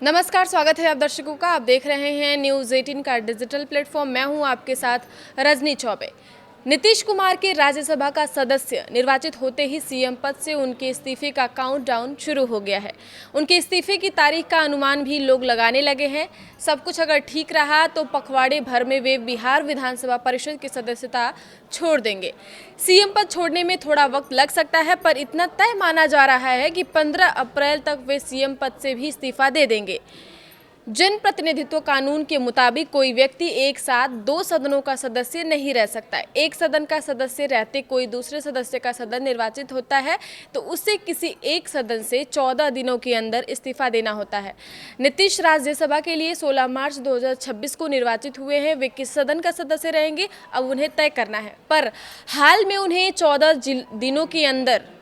नमस्कार, स्वागत है आप दर्शकों का। आप देख रहे हैं न्यूज़ 18 का डिजिटल प्लेटफॉर्म। मैं हूं आपके साथ रजनी चौबे। नीतीश कुमार के राज्यसभा का सदस्य निर्वाचित होते ही सीएम पद से उनके इस्तीफे का काउंटडाउन शुरू हो गया है। उनके इस्तीफे की तारीख का अनुमान भी लोग लगाने लगे हैं। सब कुछ अगर ठीक रहा तो पखवाड़े भर में वे बिहार विधानसभा परिषद की सदस्यता छोड़ देंगे। सीएम पद छोड़ने में थोड़ा वक्त लग सकता है, पर इतना तय माना जा रहा है कि 15 अप्रैल तक वे सीएम पद से भी इस्तीफा दे देंगे। जनप्रतिनिधित्व कानून के मुताबिक कोई व्यक्ति एक साथ दो सदनों का सदस्य नहीं रह सकता। एक सदन का सदस्य रहते कोई दूसरे सदस्य का सदन निर्वाचित होता है तो उससे किसी एक सदन से 14 दिनों के अंदर इस्तीफा देना होता है। नीतीश राज्यसभा के लिए 16 मार्च 2026 को निर्वाचित हुए हैं। वे किस सदन का सदस्य रहेंगे अब उन्हें तय करना है, पर हाल में उन्हें 14 दिनों के अंदर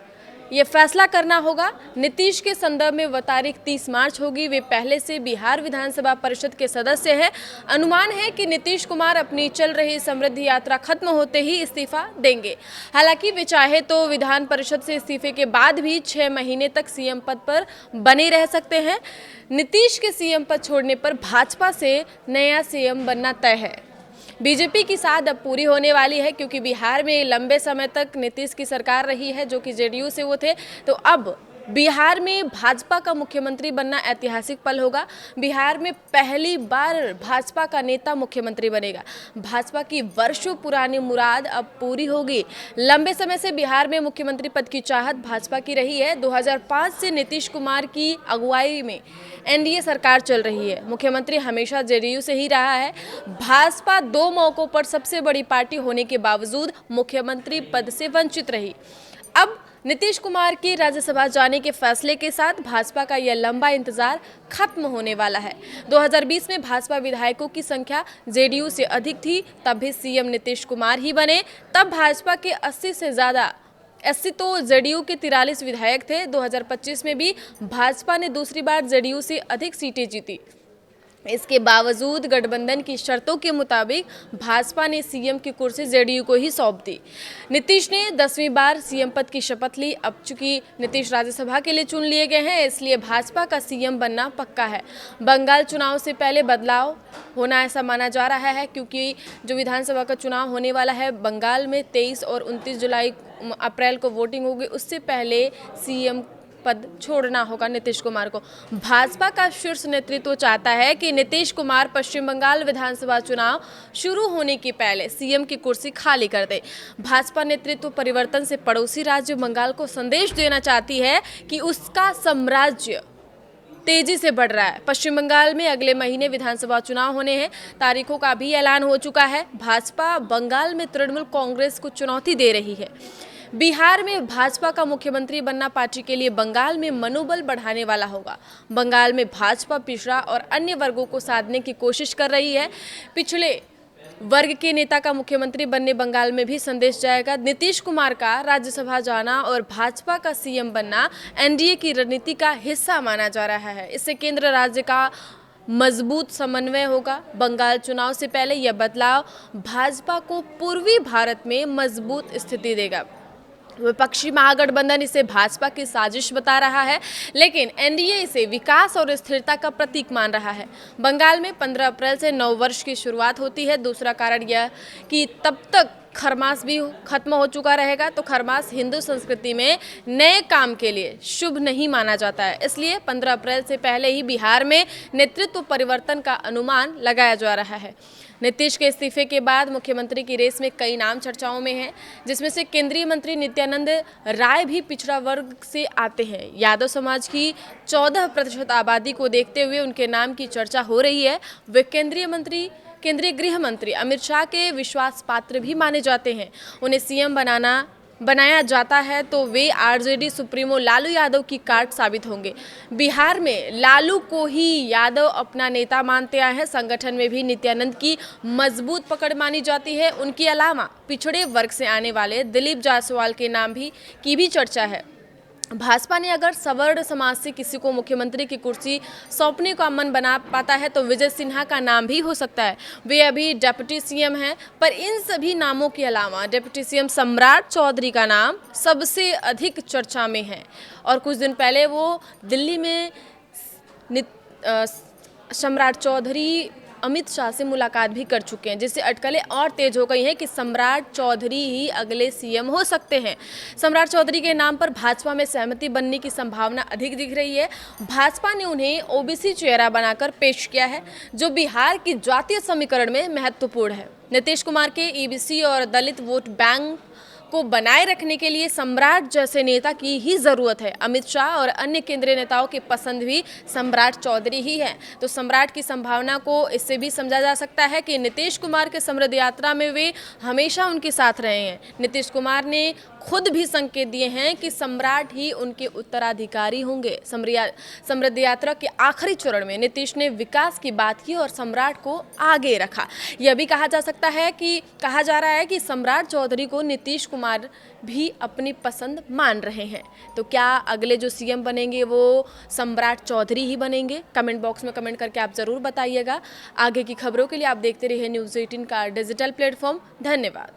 ये फैसला करना होगा। नीतीश के संदर्भ में वह तारीख 30 मार्च होगी। वे पहले से बिहार विधानसभा परिषद के सदस्य हैं। अनुमान है कि नीतीश कुमार अपनी चल रही समृद्धि यात्रा खत्म होते ही इस्तीफा देंगे। हालांकि वे चाहे तो विधान परिषद से इस्तीफे के बाद भी 6 महीने तक सीएम पद पर बने रह सकते हैं। नीतीश के सीएम पद छोड़ने पर भाजपा से नया सीएम बनना तय है। बीजेपी की साथ अब पूरी होने वाली है, क्योंकि बिहार में लंबे समय तक नीतीश की सरकार रही है, जो कि जेडीयू से वो थे। तो अब बिहार में भाजपा का मुख्यमंत्री बनना ऐतिहासिक पल होगा। बिहार में पहली बार भाजपा का नेता मुख्यमंत्री बनेगा। भाजपा की वर्षों पुरानी मुराद अब पूरी होगी। लंबे समय से बिहार में मुख्यमंत्री पद की चाहत भाजपा की रही है। 2005 से नीतीश कुमार की अगुवाई में एनडीए सरकार चल रही है। मुख्यमंत्री हमेशा जेडीयू से ही रहा है। भाजपा 2 मौकों पर सबसे बड़ी पार्टी होने के बावजूद मुख्यमंत्री पद से वंचित रही। अब नीतीश कुमार के राज्यसभा जाने के फैसले के साथ भाजपा का यह लंबा इंतजार खत्म होने वाला है। 2020 में भाजपा विधायकों की संख्या जेडीयू से अधिक थी, तब भी सीएम नीतीश कुमार ही बने। तब भाजपा के 80 तो जेडीयू के 43 विधायक थे। 2025 में भी भाजपा ने दूसरी बार जेडीयू से अधिक सीटें जीती। इसके बावजूद गठबंधन की शर्तों के मुताबिक भाजपा ने सीएम की कुर्सी जेडीयू को ही सौंप दी। नीतीश ने 10वीं बार सीएम पद की शपथ ली। अब चूंकि नीतीश राज्यसभा के लिए चुन लिए गए हैं, इसलिए भाजपा का सीएम बनना पक्का है। बंगाल चुनाव से पहले बदलाव होना ऐसा माना जा रहा है, क्योंकि जो विधानसभा का चुनाव होने वाला है बंगाल में 23 और 29 अप्रैल को वोटिंग होगी। उससे पहले सीएम पद छोड़ना होगा नीतीश कुमार को। भाजपा का शीर्ष नेतृत्व चाहता है कि नीतीश कुमार पश्चिम बंगाल विधानसभा चुनाव शुरू होने के पहले सीएम की कुर्सी खाली कर दे। भाजपा नेतृत्व परिवर्तन से पड़ोसी राज्य बंगाल को संदेश देना चाहती है कि उसका साम्राज्य तेजी से बढ़ रहा है। पश्चिम बंगाल में अगले महीने विधानसभा चुनाव होने हैं। तारीखों का भी ऐलान हो चुका है। भाजपा बंगाल में तृणमूल कांग्रेस को चुनौती दे रही है। बिहार में भाजपा का मुख्यमंत्री बनना पार्टी के लिए बंगाल में मनोबल बढ़ाने वाला होगा। बंगाल में भाजपा पिछड़ा और अन्य वर्गों को साधने की कोशिश कर रही है। पिछड़े वर्ग के नेता का मुख्यमंत्री बनने बंगाल में भी संदेश जाएगा। नीतीश कुमार का राज्यसभा जाना और भाजपा का सीएम बनना एनडीए की रणनीति का हिस्सा माना जा रहा है। इससे केंद्र राज्य का मजबूत समन्वय होगा। बंगाल चुनाव से पहले यह बदलाव भाजपा को पूर्वी भारत में मजबूत स्थिति देगा। विपक्षी महागठबंधन इसे भाजपा की साजिश बता रहा है, लेकिन एनडीए इसे विकास और स्थिरता का प्रतीक मान रहा है। बंगाल में 15 अप्रैल से नव वर्ष की शुरुआत होती है। दूसरा कारण यह कि तब तक खरमास भी खत्म हो चुका रहेगा। तो खरमास हिंदू संस्कृति में नए काम के लिए शुभ नहीं माना जाता है। इसलिए 15 अप्रैल से पहले ही बिहार में नेतृत्व परिवर्तन का अनुमान लगाया जा रहा है। नीतीश के इस्तीफे के बाद मुख्यमंत्री की रेस में कई नाम चर्चाओं में हैं, जिसमें से केंद्रीय मंत्री नित्यानंद राय भी पिछड़ा वर्ग से आते हैं। यादव समाज की 14% आबादी को देखते हुए उनके नाम की चर्चा हो रही है। वे केंद्रीय गृह मंत्री अमित शाह के विश्वास पात्र भी माने जाते हैं। उन्हें सीएम बनाया जाता है तो वे आरजेडी सुप्रीमो लालू यादव की कार्ड साबित होंगे। बिहार में लालू को ही यादव अपना नेता मानते आए हैं। संगठन में भी नित्यानंद की मजबूत पकड़ मानी जाती है। उनके अलावा पिछड़े वर्ग से आने वाले दिलीप जायसवाल के नाम की भी चर्चा है। भाजपा ने अगर सवर्ण समाज से किसी को मुख्यमंत्री की कुर्सी सौंपने का मन बना पाता है तो विजय सिन्हा का नाम भी हो सकता है। वे अभी डिप्टी सीएम हैं, पर इन सभी नामों के अलावा डिप्टी सीएम सम्राट चौधरी का नाम सबसे अधिक चर्चा में है। और कुछ दिन पहले वो दिल्ली में सम्राट चौधरी अमित शाह से मुलाकात भी कर चुके हैं, जिससे अटकलें और तेज हो गई हैं कि सम्राट चौधरी ही अगले सीएम हो सकते हैं। सम्राट चौधरी के नाम पर भाजपा में सहमति बनने की संभावना अधिक दिख रही है। भाजपा ने उन्हें ओबीसी चेहरा बनाकर पेश किया है, जो बिहार की जातीय समीकरण में महत्वपूर्ण है। नीतीश कुमार के ईबीसी और दलित वोट बैंक को बनाए रखने के लिए सम्राट जैसे नेता की ही ज़रूरत है। अमित शाह और अन्य केंद्रीय नेताओं की पसंद भी सम्राट चौधरी ही है। तो सम्राट की संभावना को इससे भी समझा जा सकता है कि नीतीश कुमार के समृद्ध यात्रा में वे हमेशा उनके साथ रहे हैं। नीतीश कुमार ने खुद भी संकेत दिए हैं कि सम्राट ही उनके उत्तराधिकारी होंगे। समृद्ध यात्रा के आखिरी चरण में नीतीश ने विकास की बात की और सम्राट को आगे रखा। यह भी कहा जा रहा है कि सम्राट चौधरी को नीतीश कुमार भी अपनी पसंद मान रहे हैं। तो क्या अगले जो सीएम बनेंगे वो सम्राट चौधरी ही बनेंगे? कमेंट बॉक्स में कमेंट करके आप ज़रूर बताइएगा। आगे की खबरों के लिए आप देखते रहिए न्यूज़ 18 का डिजिटल प्लेटफॉर्म। धन्यवाद।